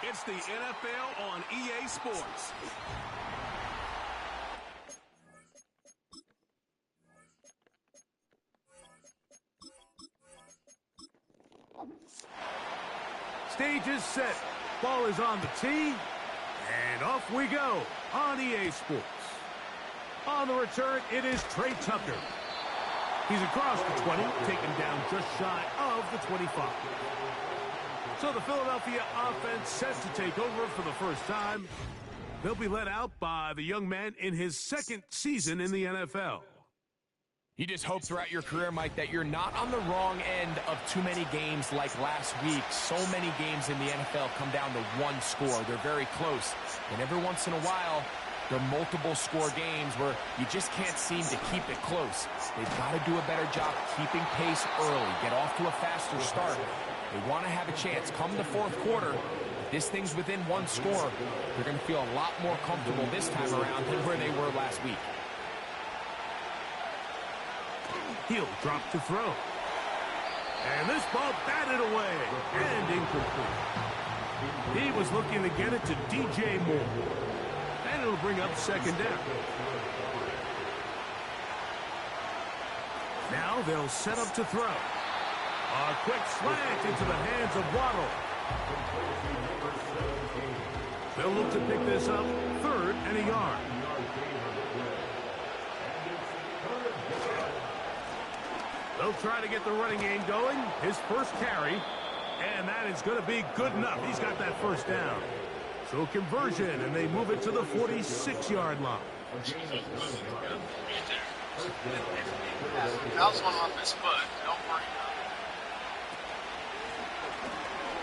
It's the NFL on EA Sports. Stage is set. Ball is on the tee. And off we go on EA Sports. On the return, it is Trey Tucker. He's across the 20, taken down just shy of the 25. So the Philadelphia offense set to take over for the first time. They'll be led out by the young man in his second season in the NFL. You just hope throughout your career, Mike, that you're not on the wrong end of too many games like last week. So many games in the NFL come down to one score. They're very close. And every once in a while, there are multiple score games where you just can't seem to keep it close. They've got to do a better job keeping pace early, get off to a faster start. They want to have a chance. Come the fourth quarter, if this thing's within one score, they're going to feel a lot more comfortable this time around than where they were last week. He'll drop to throw. And this ball batted away and incomplete. He was looking to get it to DJ Moore. And it'll bring up second down. Now they'll set up to throw. A quick slant into the hands of Waddle. They'll look to pick this up, 3rd and a yard. They'll try to get the running game going. His first carry, and that is going to be good enough. He's got that first down. So conversion, and they move it to the 46-yard line. That was one off his foot. Don't worry.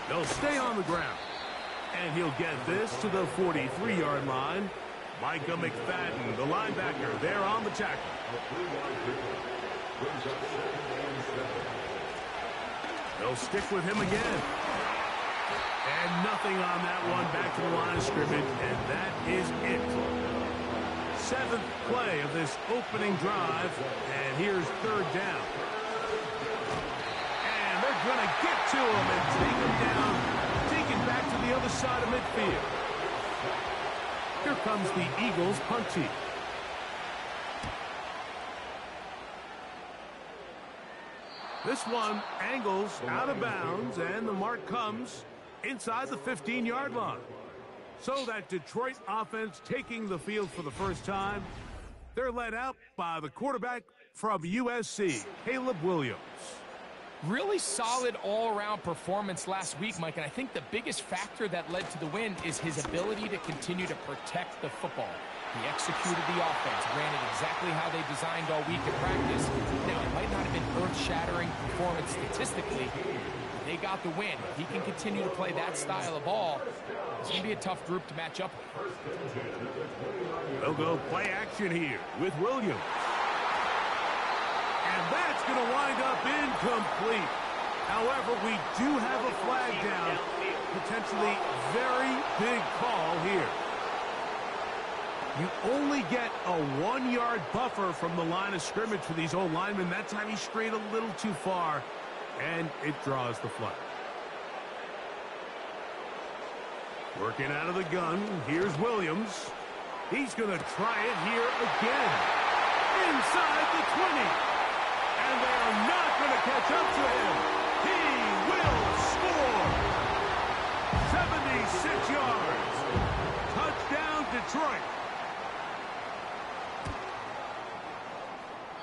They'll stay on the ground. And he'll get this to the 43-yard line. Micah McFadden, the linebacker, there on the tackle. They'll stick with him again. And nothing on that one, back to the line of scrimmage, and that is it. 7th play of this opening drive, and here's 3rd down. They're going to get to him and take him down, take it back to the other side of midfield. Here comes the Eagles punt team. This one angles out of bounds, and the mark comes inside the 15-yard line. So that Detroit offense taking the field for the first time. They're led out by the quarterback from USC, Caleb Williams. Really solid all-around performance last week, Mike, and I think the biggest factor that led to the win is his ability to continue to protect the football. He executed the offense, ran it exactly how they designed all week in practice. Now, it might not have been earth-shattering performance statistically, but they got the win. If he can continue to play that style of ball, it's going to be a tough group to match up with. They'll go play action here with Williams. And that's going to wind up incomplete. However, we do have a flag down. Potentially very big call here. You only get a 1-yard buffer from the line of scrimmage for these old linemen. That time he strayed a little too far, and it draws the flag. Working out of the gun, here's Williams. He's going to try it here again. Inside the 20. And they are not going to catch up to him. He will score. 76 yards. Touchdown, Detroit.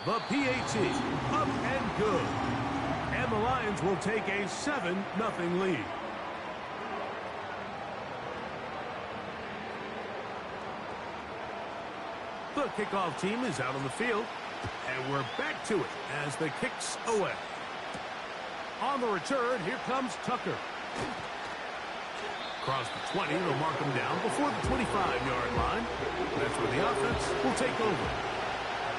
The PAT up and good. And the Lions will take a 7-0 lead. The kickoff team is out on the field. And we're back to it as the kick's away. On the return, here comes Tucker. Across the 20, they'll mark him down before the 25-yard line. That's where the offense will take over.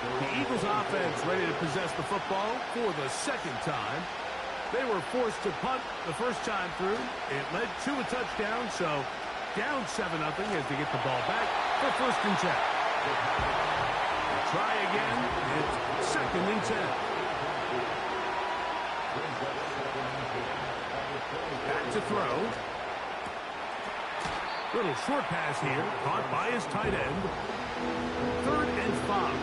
The Eagles offense ready to possess the football for the second time. They were forced to punt the first time through. It led to a touchdown, so down 7-0 as they get the ball back for 1st and 10. Try again. It's 2nd and 10. Back to throw. Little short pass here, caught by his tight end. 3rd and 5.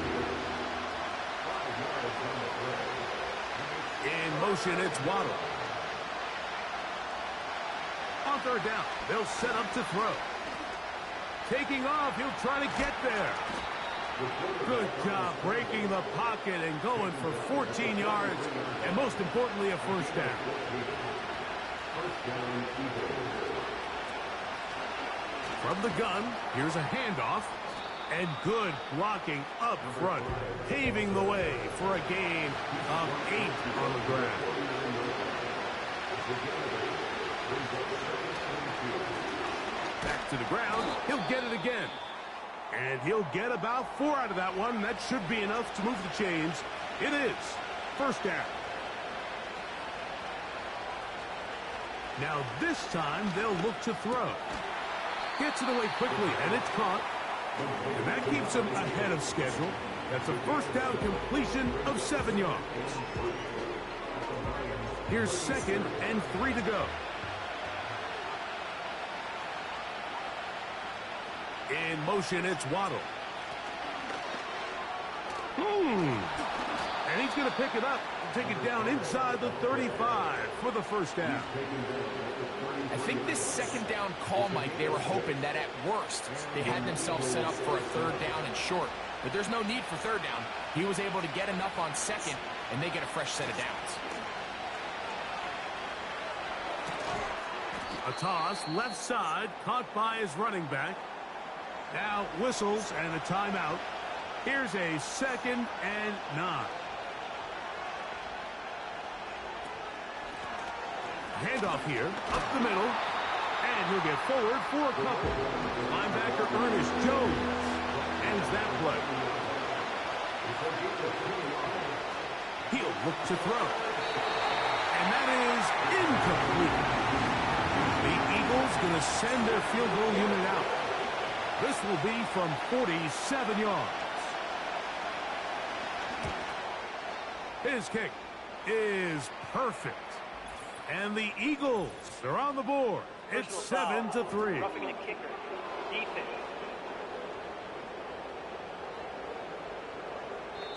In motion, it's Waddle. On 3rd down, they'll set up to throw. Taking off, he'll try to get there. Good job breaking the pocket and going for 14 yards, and most importantly, a 1st down. From the gun, here's a handoff, and good blocking up front, paving the way for a gain of 8 on the ground. Back to the ground, he'll get it again. And he'll get about 4 out of that one. That should be enough to move the chains. It is 1st down. Now this time they'll look to throw. Gets it away quickly, and it's caught. And that keeps him ahead of schedule. That's a 1st down completion of 7 yards. Here's 2nd and 3 to go. In motion, it's Waddle. And he's going to pick it up and take it down inside the 35 for the 1st down. I think this 2nd down call, Mike, they were hoping that at worst they had themselves set up for a 3rd down and short. But there's no need for 3rd down. He was able to get enough on 2nd, and they get a fresh set of downs. A toss, left side, caught by his running back. Now whistles and a timeout. Here's a 2nd and 9. Handoff here, up the middle, and he'll get forward for a couple. Linebacker Ernest Jones ends that play. He'll look to throw. And that is incomplete. The Eagles going to send their field goal unit out. This will be from 47 yards. His kick is perfect. And the Eagles are on the board. It's 7-3. Roughing the kicker. Defense.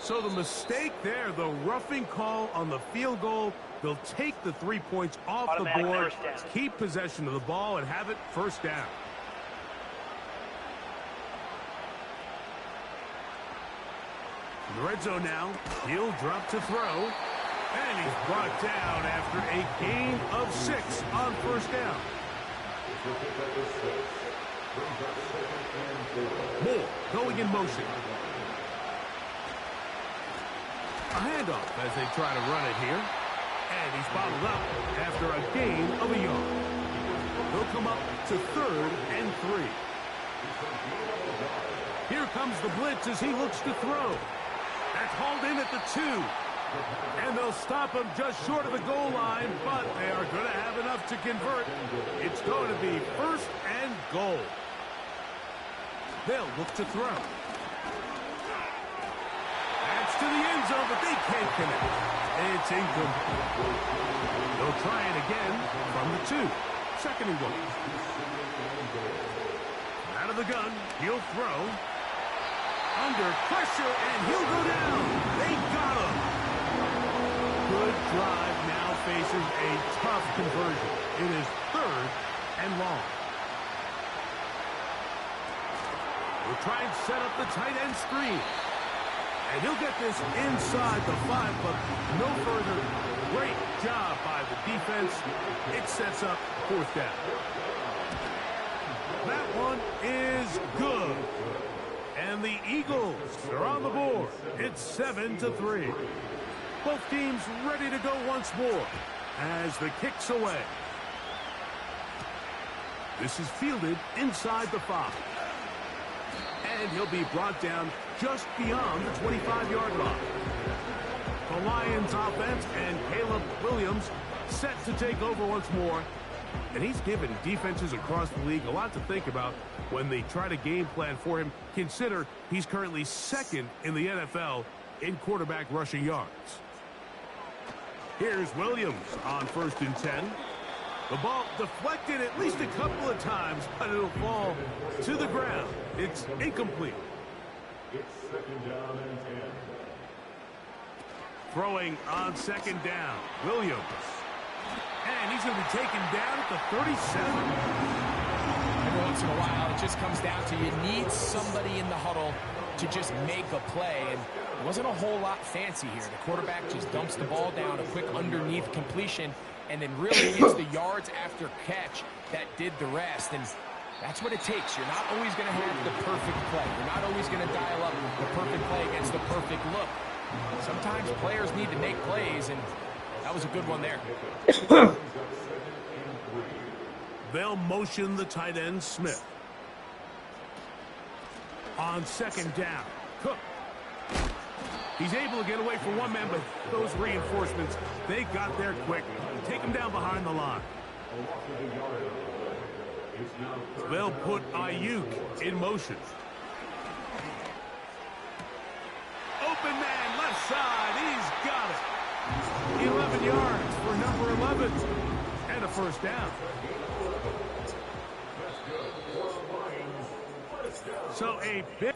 So the mistake there, the roughing call on the field goal, they'll take the 3 points off Automatic the board, first down. keep possession of the ball, and have it 1st down. In the red zone now, he'll drop to throw. And he's brought down after a gain of 6 on 1st down. Moore going in motion. A handoff as they try to run it here. And he's bottled up after a gain of a yard. They'll come up to 3rd and 3. Here comes the blitz as he looks to throw. That's hauled in at the 2. And they'll stop him just short of the goal line, but they are going to have enough to convert. It's going to be 1st and goal. They'll look to throw. That's to the end zone, but they can't connect. It's incomplete. They'll try it again from the 2. 2nd and goal. Out of the gun, he'll throw. Under pressure, and he'll go down. They got him. Good drive now faces a tough conversion. It is 3rd and long. We'll try and set up the tight end screen. And he'll get this inside the 5, but no further. Great job by the defense. It sets up 4th down. That one is good. And the Eagles are on the board. It's 7-3. Both teams ready to go once more as the kick's away. This is fielded inside the 5. And he'll be brought down just beyond the 25-yard line. The Lions offense and Caleb Williams set to take over once more. And he's given defenses across the league a lot to think about when they try to game plan for him. Consider he's currently second in the NFL in quarterback rushing yards. Here's Williams on 1st and 10. The ball deflected at least a couple of times, but it'll fall to the ground. It's incomplete. It's 2nd down and 10. Throwing on 2nd down, Williams. And he's going to be taken down at the 37. Every once in a while, it just comes down to you need somebody in the huddle to just make a play. And it wasn't a whole lot fancy here. The quarterback just dumps the ball down, a quick underneath completion, and then really gets the yards after catch that did the rest. And that's what it takes. You're not always going to have the perfect play. You're not always going to dial up the perfect play against the perfect look. Sometimes players need to make plays, and that was a good one there. They'll motion the tight end, Smith. On 2nd down, Cook. He's able to get away from one man, but those reinforcements, they got there quick. Take him down behind the line. They'll put Ayuk in motion. Open man, left side. He's got it. 11 yards for number 11. And a 1st down. So a big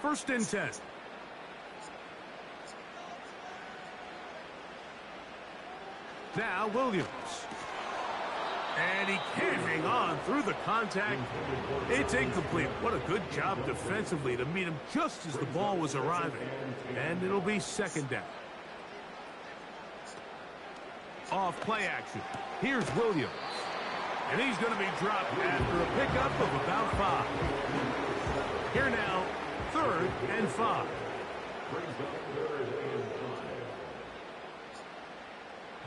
1st and 10. Now Williams. And he can't hang on through the contact. It's incomplete. What a good job defensively to meet him just as the ball was arriving. And it'll be 2nd down. Off play action. Here's Williams. And he's going to be dropped after a pickup of about 5. Here now, 3rd and 5.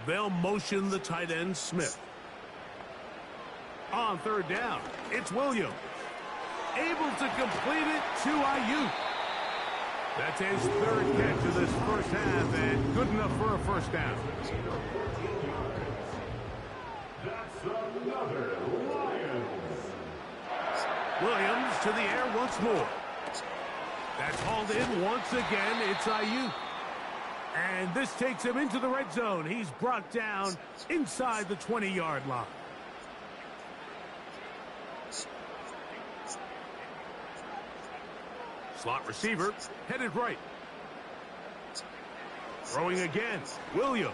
They'll motion the tight end, Smith. On 3rd down, it's Williams. Able to complete it to Ayuk. That's his 3rd catch of this 1st half, and good enough for a 1st down. That's another Lions. Williams to the air once more. That's hauled in once again. It's Ayuk. And this takes him into the red zone. He's brought down inside the 20-yard line. Slot receiver headed right. Throwing again. Williams.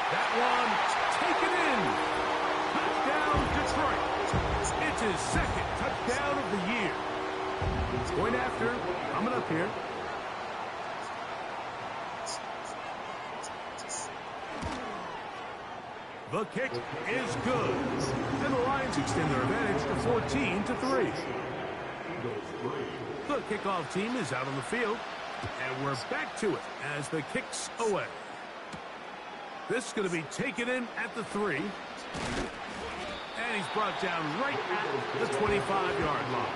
That one taken in. Touchdown, Detroit. It's his 2nd touchdown of the year. Going after, coming up here. The kick is good. And the Lions extend their advantage to 14-3. The kickoff team is out on the field. And we're back to it as the kick's away. This is going to be taken in at the 3. And he's brought down right at the 25-yard line.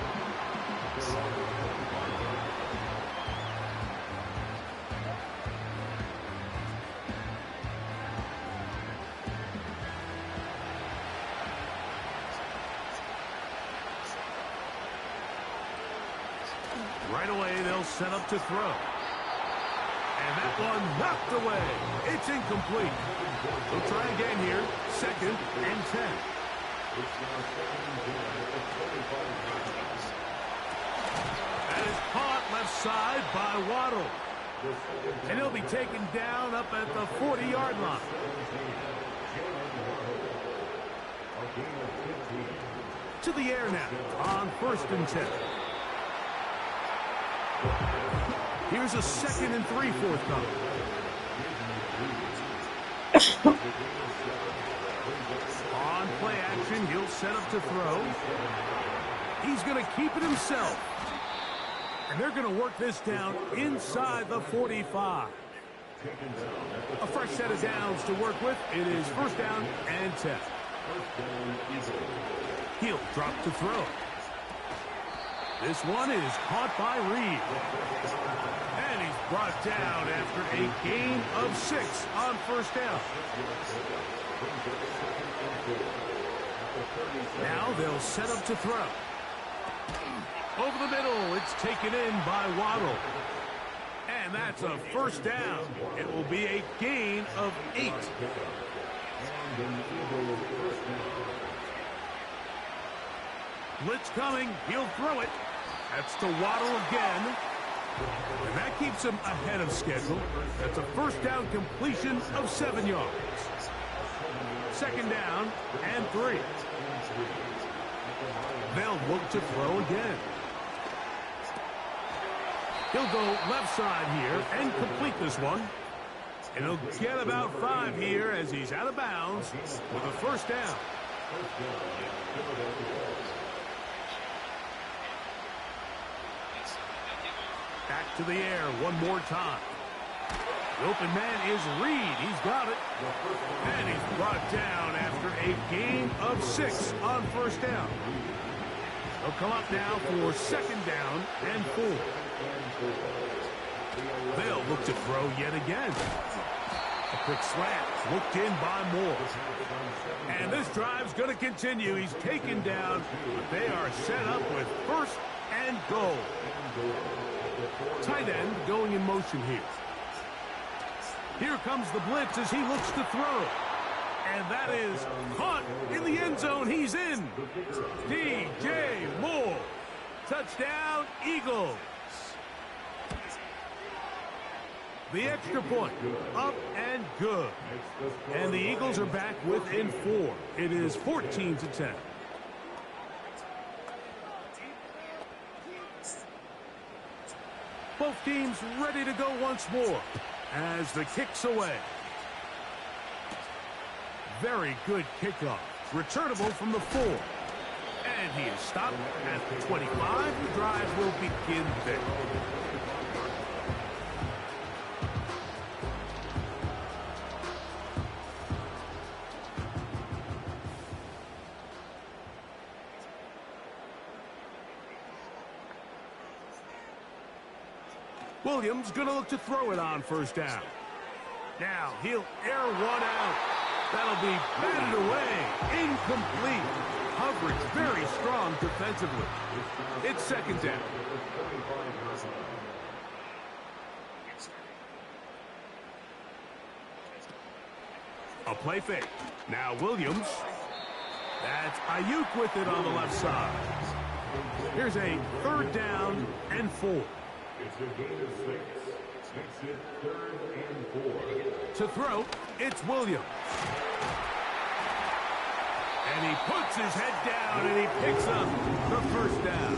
Right away, they'll set up to throw. And that one knocked away. It's incomplete. They'll try again here. 2nd and 10. That is caught left side by Waddle. And he'll be taken down up at the 40-yard line. To the air now on 1st and 10. Here's a 2nd and 3 forthcoming. On play action, he'll set up to throw. He's going to keep it himself. And they're going to work this down inside the 45. A fresh set of downs to work with. It is 1st down and 10. He'll drop to throw. This one is caught by Reed. And he's brought down after a gain of 6 on first down. Now they'll set up to throw. Over the middle, it's taken in by Waddle. And that's a first down. It will be a gain of 8. Blitz coming. He'll throw it. That's to Waddle again. And that keeps him ahead of schedule. That's a first down completion of 7 yards. Second down and 3. They'll look to throw again. He'll go left side here and complete this one. And he'll get about 5 here as he's out of bounds with a first down. Back to the air one more time. The open man is Reed. He's got it. And he's brought down after a gain of 6 on first down. They'll come up now for second down and 4. They'll look to throw yet again. A quick slant, looked in by Moore. And this drive's going to continue. He's taken down, but they are set up with first and goal. Tight end going in motion here. Here comes the blitz as he looks to throw. And that is caught in the end zone. He's in. DJ Moore. Touchdown, Eagles. The extra point, up and good. And the Eagles are back within 4. It is 14-10. Both teams ready to go once more as the kick's away. Very good kickoff. Returnable from the 4. And he is stopped at the 25. The drive will begin there. Williams going to look to throw it on first down. Now he'll air one out. That'll be batted away. Incomplete. Coverage very strong defensively. It's second down. A play fake. Now Williams. That's Ayuk with it on the left side. Here's a third down and 4. It's a gain of 6. Makes it 3rd and 4. To throw, it's Williams. And he puts his head down and he picks up the first down.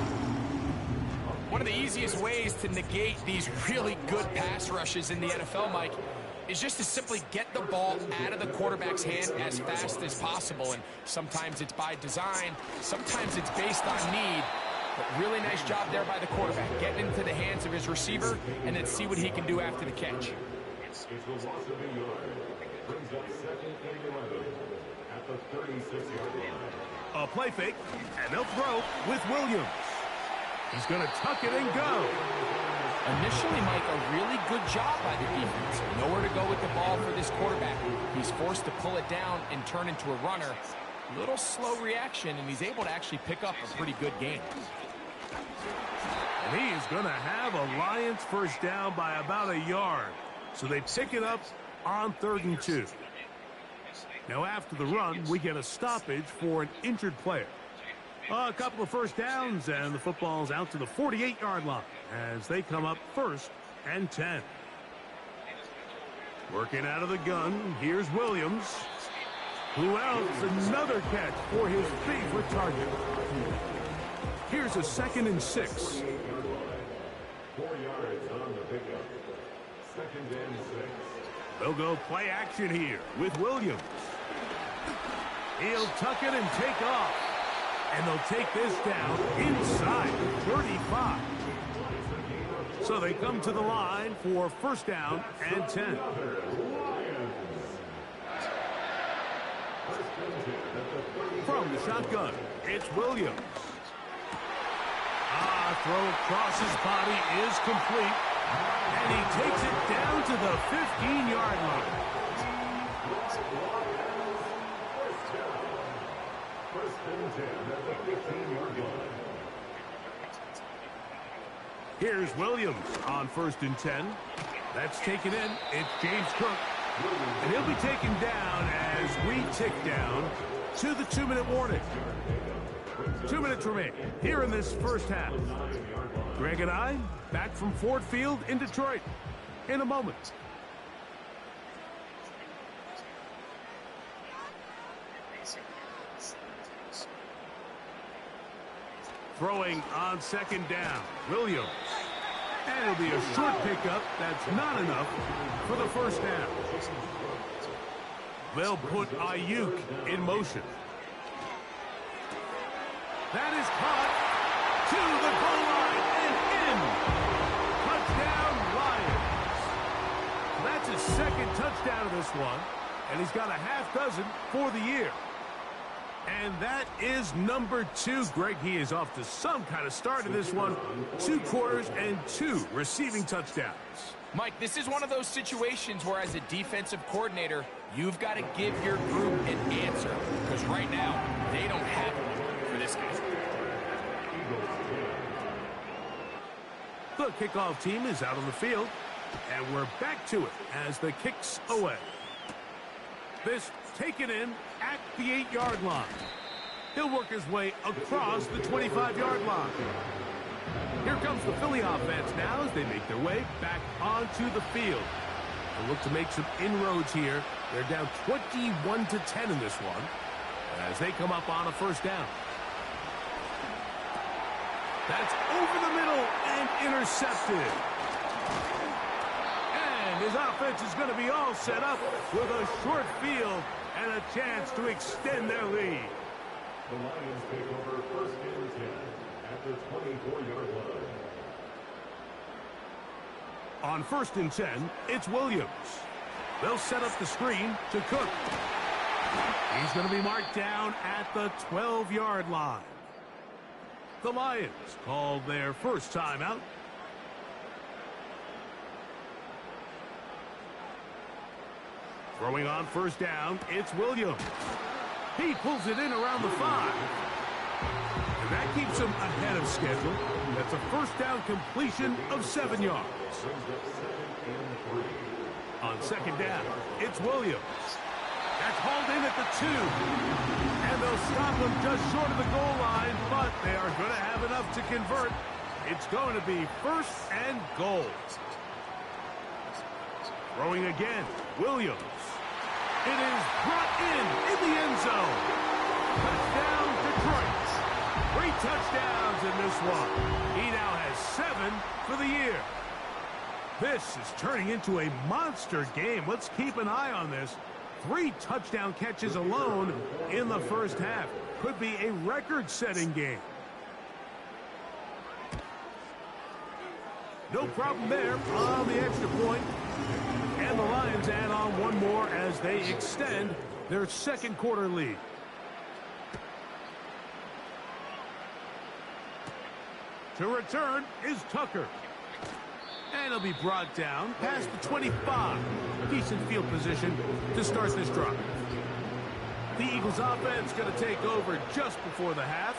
One of the easiest ways to negate these really good pass rushes in the NFL, Mike, is just to simply get the ball out of the quarterback's hand as fast as possible. And sometimes it's by design, sometimes it's based on need. But really nice job there by the quarterback, getting into the hands of his receiver and then see what he can do after the catch. It's the loss of a yard. Brings up 2nd and 11 at the 36-yard line. A play fake, and they'll throw with Williams. He's going to tuck it and go. Initially, Mike, a really good job by the defense. Nowhere to go with the ball for this quarterback. He's forced to pull it down and turn into a runner. Little slow reaction, and he's able to actually pick up a pretty good game. And he is going to have a Lions first down by about a yard. So they pick it up on 3rd and 2. Now after the run, we get a stoppage for an injured player. A couple of first downs, and the football's out to the 48-yard line as they come up 1st and 10. Working out of the gun, here's Williams. Who else? Another catch for his favorite target. Here's a 2nd and 6. 4 yards on the pickup. 2nd and 6. They'll go play action here with Williams. He'll tuck it and take off. And they'll take this down inside 35. So they come to the line for first down and 10. From the shotgun, it's Williams. Throw across his body is complete. And he takes it down to the 15-yard line. First and 10 at the 15-yard line. Here's Williams on 1st and 10. That's taken in. It's James Cook. And he'll be taken down as we tick down to the 2-minute warning. 2 minutes remain here in this first half. Greg and I back from Ford Field in Detroit in a moment. Throwing on 2nd down, Williams. And it'll be a short pickup. That's not enough for the first down. They'll put Ayuk in motion. That is caught to the goal line and in. Touchdown, Lions. That's his 2nd touchdown of this one, and he's got a half dozen for the year. And that is number 2. Greg, he is off to some kind of start in this one. 2 quarters and 2 receiving touchdowns. Mike, this is one of those situations where as a defensive coordinator, you've got to give your group an answer. Because right now, they don't have one for this guy. The kickoff team is out on the field. And we're back to it as the kick's away. This taken in at the 8-yard line. He'll work his way across the 25-yard line. Here comes the Philly offense now as they make their way back onto the field. They'll look to make some inroads here. They're down 21-10 in this one as they come up on a first down. That's over the middle and intercepted. And his offense is going to be all set up with a short field and a chance to extend their lead. The Lions take over 1st and 10 at the 24-yard line. On 1st and 10, it's Williams. They'll set up the screen to Cook. He's going to be marked down at the 12-yard line. The Lions called their first timeout. Throwing on 1st down, it's Williams. He pulls it in around the 5. And that keeps him ahead of schedule. That's a first down completion of 7 yards. On 2nd down, it's Williams. That's hauled in at the 2. And they'll stop him just short of the goal line, but they are going to have enough to convert. It's going to be 1st and goal. Throwing again, Williams. It is brought in the end zone. Touchdown, Detroit. 3 touchdowns in this one. He now has 7 for the year. This is turning into a monster game. Let's keep an eye on this. 3 touchdown catches alone in the first half. Could be a record-setting game. No problem there on the extra point. And the Lions add on one more as they extend their 2nd quarter lead. To return is Tucker. And he'll be brought down past the 25. Decent field position to start this drive. The Eagles offense going to take over just before the half.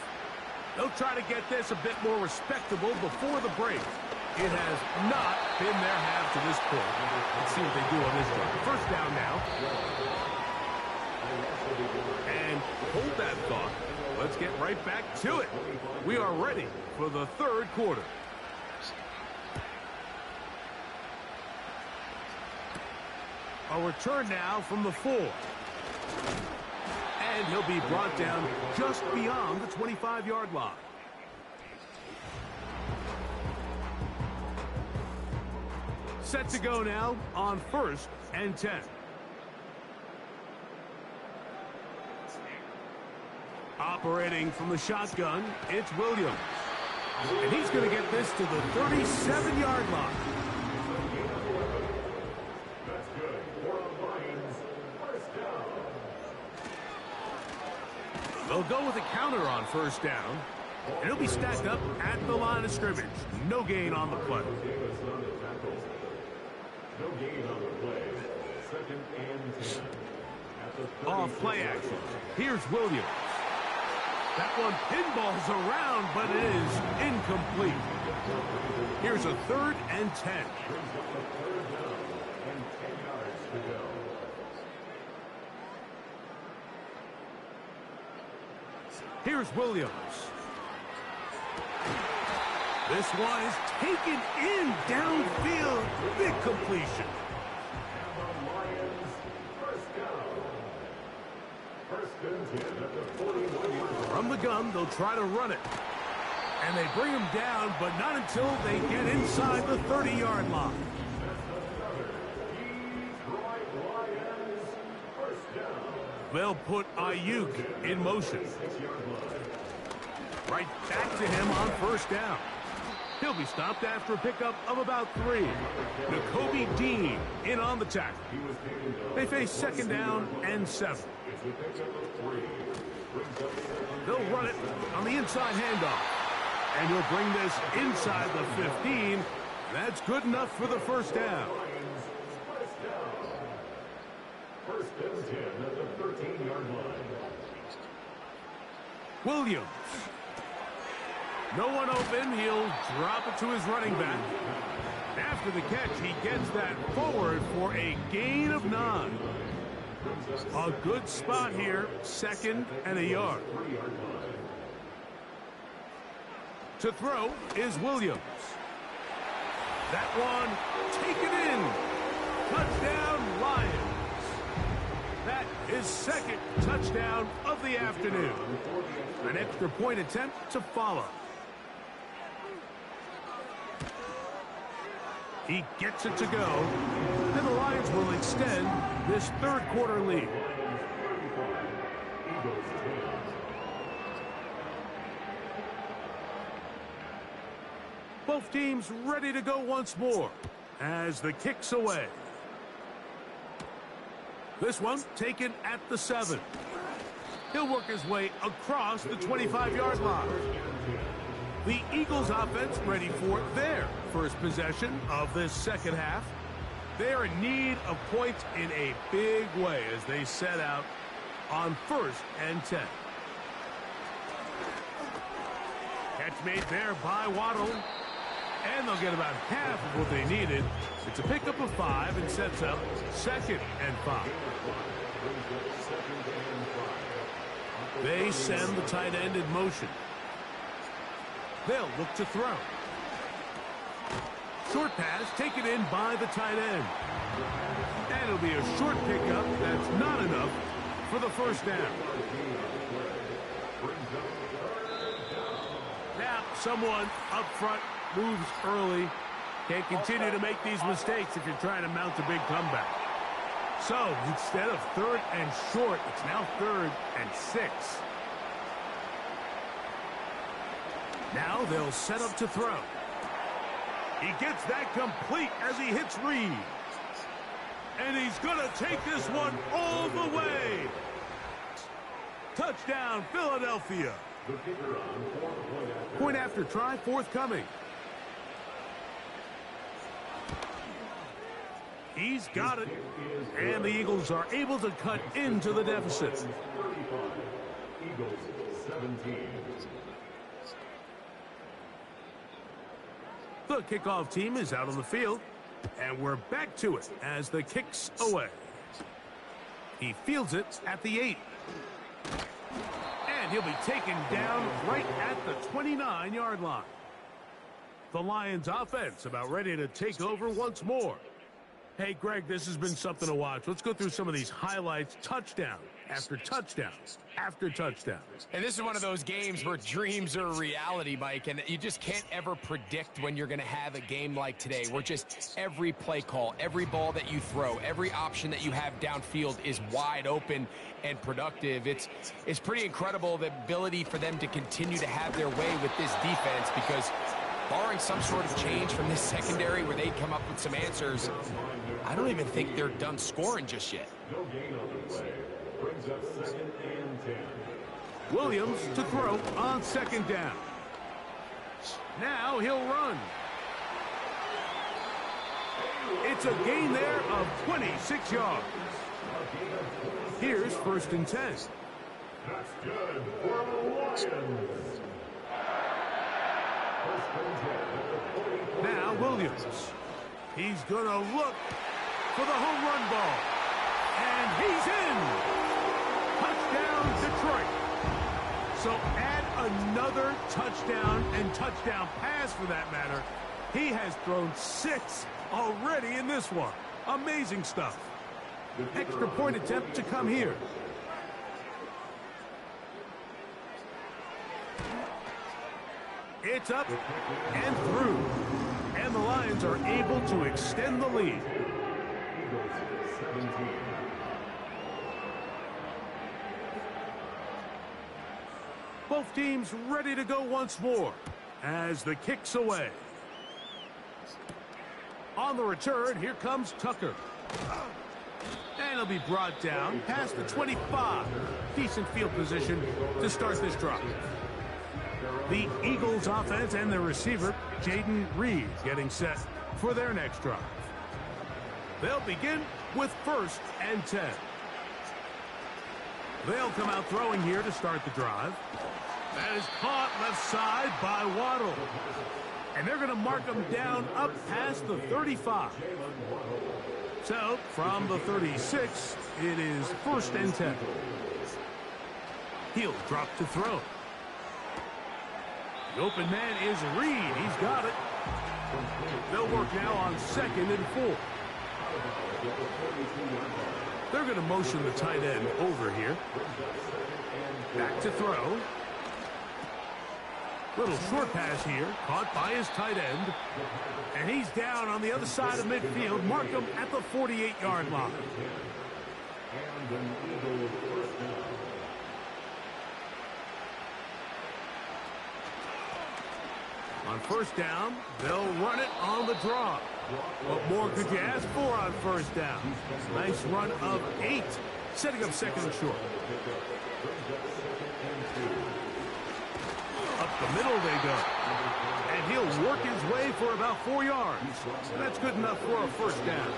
They'll try to get this a bit more respectable before the break. It has not been their half to this point. Let's see what they do on this drive. First down now. And hold that thought. Let's get right back to it. We are ready for the 3rd quarter. A return now from the 4. And he'll be brought down just beyond the 25-yard line. Set to go now on 1st and 10. Operating from the shotgun, it's Williams. And he's going to get this to the 37-yard line. go with a counter on first down. And he'll be stacked up at the line of scrimmage. No gain on the play. No gain on the play. Second and 10. At the Off play action. Here's Williams. That one pinballs around, but it is incomplete. Here's a 3rd and 10. Brings up a 3rd down and 10 yards to go. Here's Williams. This one is taken in downfield. Big completion. And the Lions, first down. First and 10 at the 41-yard line. From the gun, they'll try to run it. And they bring him down, but not until they get inside the 30-yard line. They'll put Ayuk in motion. Right back to him on first down. He'll be stopped after a pickup of about 3. Nakobe Dean in on the tackle. They face 2nd down and 7. They'll run it on the inside handoff. And he'll bring this inside the 15. That's good enough for the first down. First and 10 at the 13-yard line. Williams. No one open. He'll drop it to his running back. After the catch, he gets that forward for a gain of 9. A good spot here. 2nd and a yard. To throw is Williams. That one taken in. Touchdown, Lions. That is 2nd touchdown of the afternoon. An extra point attempt to follow. He gets it to go. And the Lions will extend this 3rd quarter lead. Both teams ready to go once more as the kick's away. This one taken at the 7. He'll work his way across the 25-yard line. The Eagles offense ready for their first possession of this second half. They're in need of points in a big way as they set out on 1st and 10. Catch made there by Waddle. And they'll get about half of what they needed. It's a pickup of 5 and sets up 2nd and 5. They send the tight end in motion. They'll look to throw. Short pass taken in by the tight end. And it'll be a short pickup that's not enough for the first down. Now someone up front moves early. Can't continue to make these mistakes if you're trying to mount a big comeback. So instead of 3rd and short, it's now 3rd and 6. Now they'll set up to throw. He gets that complete as he hits Reed. And he's going to take this one all the way. Touchdown, Philadelphia. Point after try forthcoming. He's got it. And the Eagles are able to cut into the deficit. Eagles 17. The kickoff team is out on the field. And we're back to it as the kick's away. He fields it at the 8. And he'll be taken down right at the 29-yard line. The Lions offense about ready to take over once more. Hey, Greg, this has been something to watch. Let's go through some of these highlights. Touchdown after touchdown after touchdown. And this is one of those games where dreams are reality, Mike, and you just can't ever predict when you're going to have a game like today, where just every play call, every ball that you throw, every option that you have downfield is wide open and productive. It's pretty incredible, the ability for them to continue to have their way with this defense, because barring some sort of change from this secondary where they come up with some answers, I don't even think they're done scoring just yet. No gain on the play. Brings up 2nd and 10. Williams to throw on second down. Now he'll run. It's a gain there of 26 yards. Here's 1st and 10. That's good for the Lions. Now Williams. He's going to look for the home run ball. And he's in. Touchdown, Detroit. So add another touchdown and touchdown pass for that matter. He has thrown 6 already in this one. Amazing stuff. Extra point attempt to come here. It's up and through. And the Lions are able to extend the lead. Eagles 17. Both teams ready to go once more as the kick's away. On the return, here comes Tucker. And he'll be brought down past the 25. Decent field position to start this drive. The Eagles offense and their receiver, Jaden Reed, getting set for their next drive. They'll begin with 1st and 10. They'll come out throwing here to start the drive. That is caught left side by Waddle. And they're going to mark him down up past the 35. So, from the 36, it is 1st and 10. He'll drop to throw. The open man is Reed. He's got it. They'll work now on 2nd and 4. They're going to motion the tight end over here. Back to throw. Little short pass here, caught by his tight end. And he's down on the other side of midfield. Mark him at the 48-yard line. And an Eagles 1st down. On 1st down, they'll run it on the draw. What more could you ask for on 1st down? Nice run of 8, setting up 2nd and short. Up the middle they go. And he'll work his way for about 4 yards. That's good enough for a 1st down.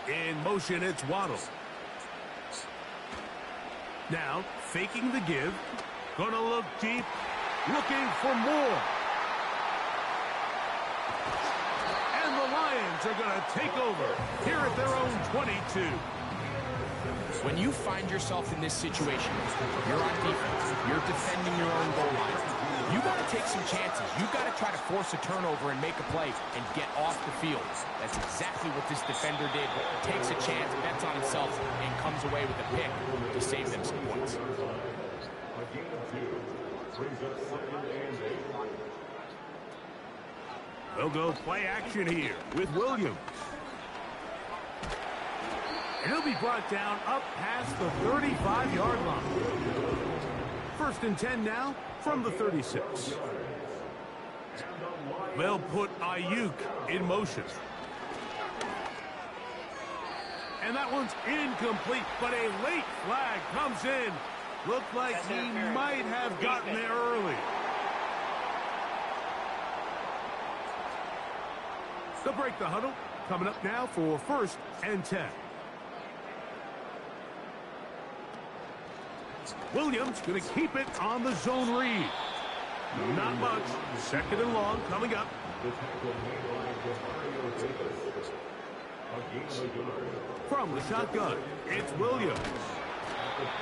In motion, it's Waddle. Now, faking the give. Gonna look deep. Looking for more. And the Lions are gonna take over here at their own 22. When you find yourself in this situation, you're on defense, you're defending your own goal line, you got to take some chances. You got to try to force a turnover and make a play and get off the field. That's exactly what this defender did. Takes a chance, bets on himself, and comes away with a pick to save them some points. A gain of 2 brings up 2nd and 8. They'll go play action here with Williams. And he'll be brought down up past the 35-yard line. 1st and 10 now from the 36. They'll put Ayuk in motion. And that one's incomplete, but a late flag comes in. Looked like he might have gotten there early. They'll break the huddle. Coming up now for 1st and 10. Williams going to keep it on the zone read. Not much. 2nd and long coming up. From the shotgun, it's Williams.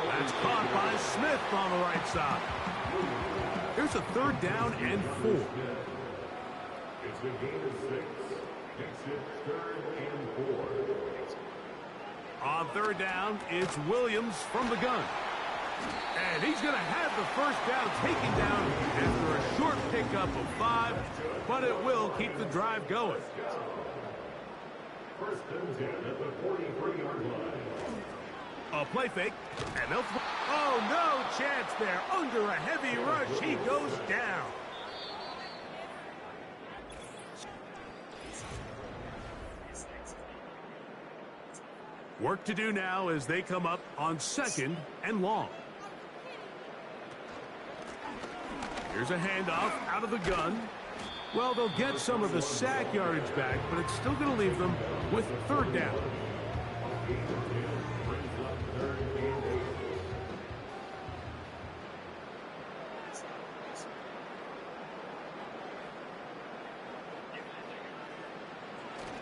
That's caught by Smith on the right side. Here's a 3rd down and 4. It's a gain of 6. Makes it 3rd and 4. On 3rd down, it's Williams from the gun. And he's going to have the 1st down taken down after a short pickup of 5, but it will keep the drive going. 1st and 10 at the 43-yard line. A play fake, and they'll... Oh, no chance there. Under a heavy rush, he goes down. Work to do now as they come up on second and long. Here's a handoff out of the gun. Well, they'll get some of the sack yardage back, but it's still going to leave them with third down.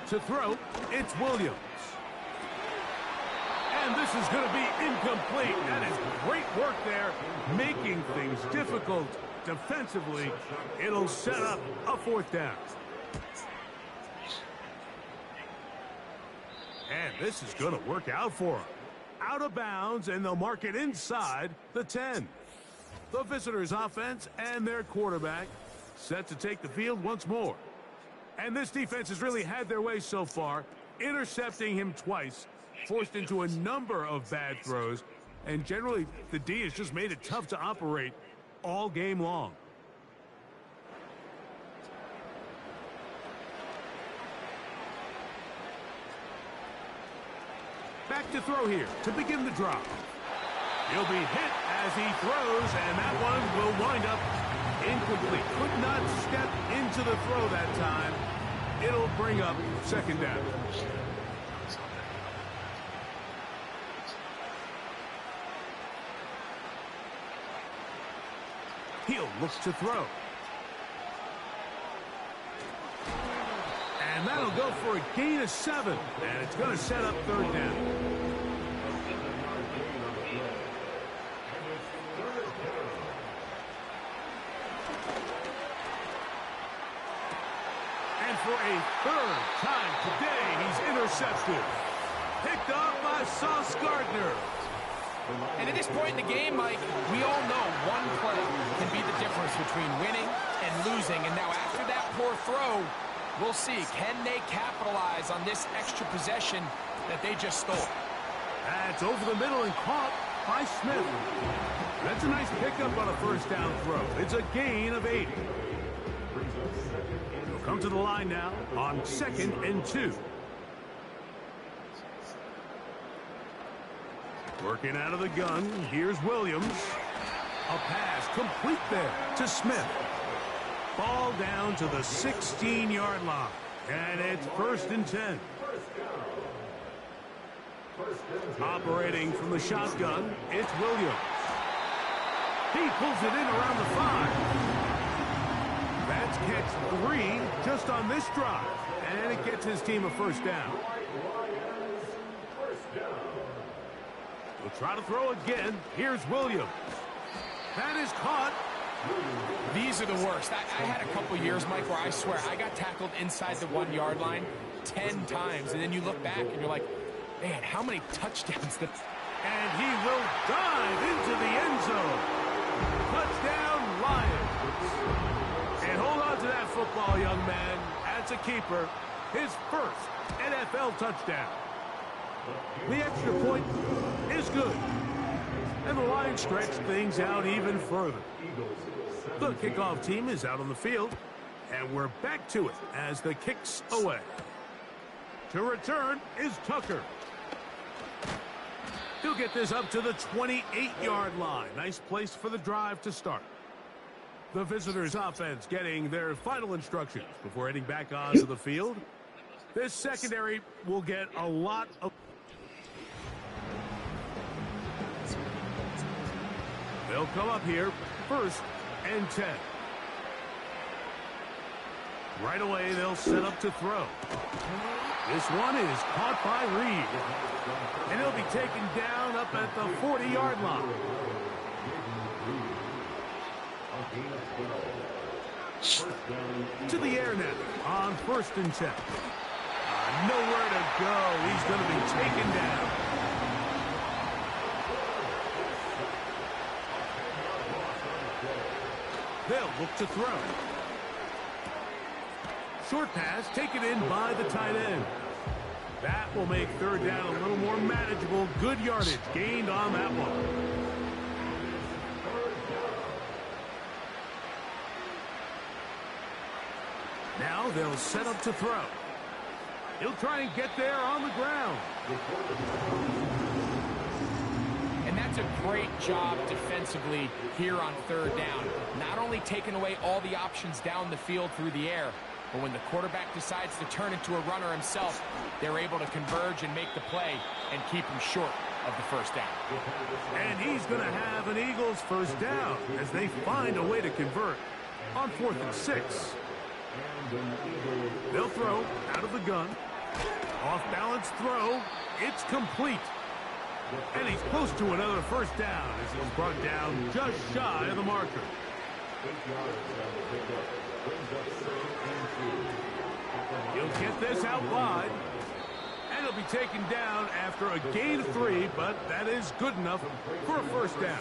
To throw, it's Williams. And this is going to be incomplete. That is great work there, making things difficult defensively. It'll set up a fourth down. And this is going to work out for them. Out of bounds, and they'll mark it inside the 10. The visitors' offense and their quarterback set to take the field once more. And this defense has really had their way so far, intercepting him twice, forced into a number of bad throws, and generally the D has just made it tough to operate all game long. Back to throw here to begin the drive. He'll be hit as he throws, and that one will wind up incomplete. Could not step into the throw that time. It'll bring up second down. He'll look to throw. And that'll go for a gain of 7. And it's going to set up third down. And for a third time today, he's intercepted. Picked off by Sauce Gardner. And at this point in the game, Mike, we all know one play can be the difference between winning and losing. And now after that poor throw, we'll see. Can they capitalize on this extra possession that they just stole? That's over the middle and caught by Smith. That's a nice pickup on a first down throw. It's a gain of 8. He'll come to the line now on 2nd and 2. Working out of the gun, here's Williams. A pass complete there to Smith. Ball down to the 16-yard line. And it's 1st and 10. Operating from the shotgun, it's Williams. He pulls it in around the 5. That's catch 3 just on this drive. And it gets his team a first down. He'll try to throw again. Here's Williams. That is caught. These are the worst. I had a couple years, Mike, where I swear I got tackled inside the 1-yard line 10 times. And then you look back and you're like, man, how many touchdowns did... And he will dive into the end zone. Touchdown, Lions. And hold on to that football, young man. That's a keeper. His first NFL touchdown. The extra point is good. And the Lions stretch things out even further. The kickoff team is out on the field. And we're back to it as the kick's away. To return is Tucker. He'll get this up to the 28-yard line. Nice place for the drive to start. The visitors' offense getting their final instructions before heading back onto the field. This secondary will get a lot of... They'll come up here, 1st and 10. Right away, they'll set up to throw. This one is caught by Reed. And he'll be taken down up at the 40-yard line. To the air now on 1st and 10. Nowhere to go. He's going to be taken down. They'll look to throw. Short pass taken in by the tight end. That will make third down a little more manageable. Good yardage gained on that one. Now they'll set up to throw. He'll try and get there on the ground. just a great job defensively here on third down. Not only taking away all the options down the field through the air, but when the quarterback decides to turn into a runner himself, they're able to converge and make the play and keep him short of the first down. And he's going to have an Eagles first down as they find a way to convert on 4th and 6. They'll throw out of the gun. Off-balance throw. It's complete. And he's close to another first down as he's brought down just shy of the marker. He'll get this out wide. And he'll be taken down after a gain of 3, but that is good enough for a first down.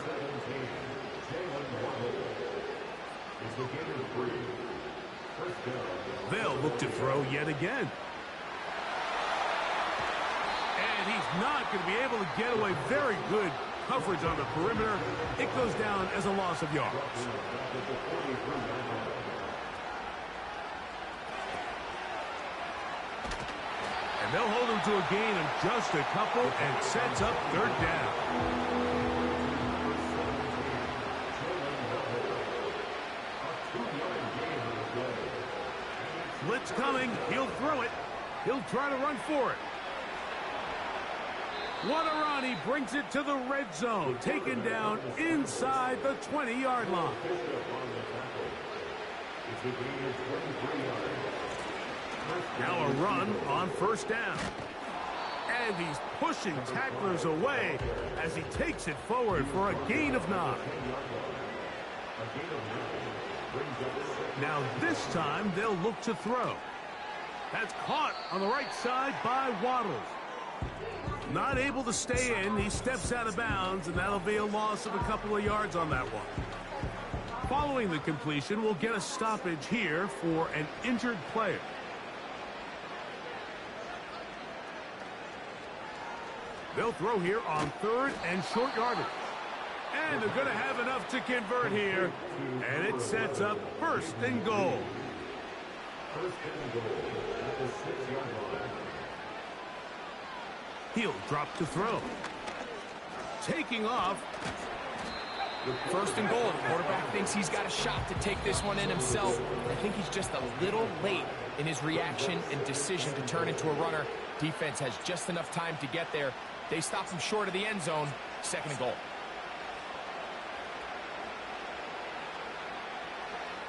They'll look to throw yet again. And he's not going to be able to get away. Very good coverage on the perimeter. It goes down as a loss of yards. And they'll hold him to a gain of just a couple and sets up third down. Blitz coming. He'll throw it. He'll try to run for it. Wadarani brings it to the red zone. Taken down inside the 20-yard line. Now a run on first down. And he's pushing tacklers away as he takes it forward for a gain of 9. Now this time they'll look to throw. That's caught on the right side by Waddle. Not able to stay in. He steps out of bounds, and that'll be a loss of a couple of yards on that one. Following the completion, we'll get a stoppage here for an injured player. They'll throw here on 3rd and short yardage. And they're going to have enough to convert here. And it sets up 1st and goal. He'll drop to throw. Taking off. 1st and goal. The quarterback thinks he's got a shot to take this one in himself. I think he's just a little late in his reaction and decision to turn into a runner. Defense has just enough time to get there. They stop him short of the end zone. 2nd and goal.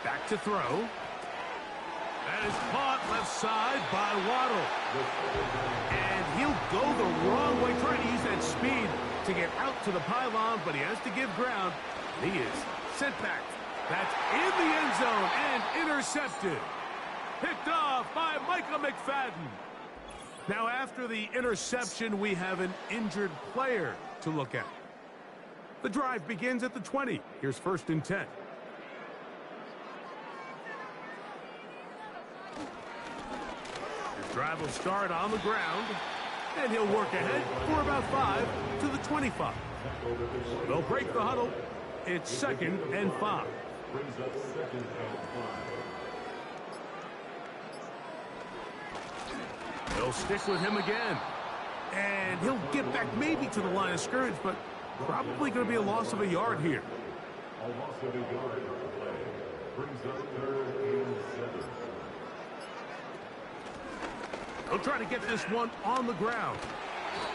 Back to throw. That is caught left side by Waddle. And he'll go the wrong way, trying to use that speed to get out to the pylon, but he has to give ground. He is sent back. That's in the end zone and intercepted. Picked off by Micah McFadden. Now after the interception, we have an injured player to look at. The drive begins at the 20. Here's 1st and 10. Drive will start on the ground, and he'll work ahead for about 5 to the 25. They'll break the huddle. It's 2nd and 5. They'll stick with him again, and he'll get back maybe to the line of scrimmage, but probably going to be a loss of a yard here. A loss of a yard on the play. Brings up 3rd and 7. He'll try to get this one on the ground.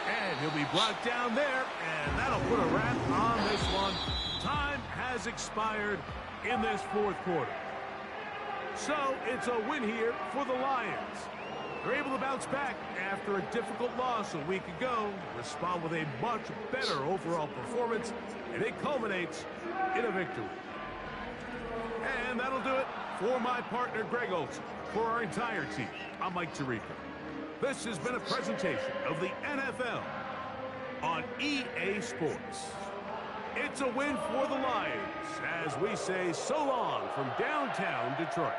And he'll be brought down there, and that'll put a wrap on this one. Time has expired in this 4th quarter. So it's a win here for the Lions. They're able to bounce back after a difficult loss a week ago, respond with a much better overall performance, and it culminates in a victory. And that'll do it for my partner, Greg Olson. For our entire team, I'm Mike Tirico. This has been a presentation of the NFL on EA Sports. It's a win for the Lions as we say so long from downtown Detroit.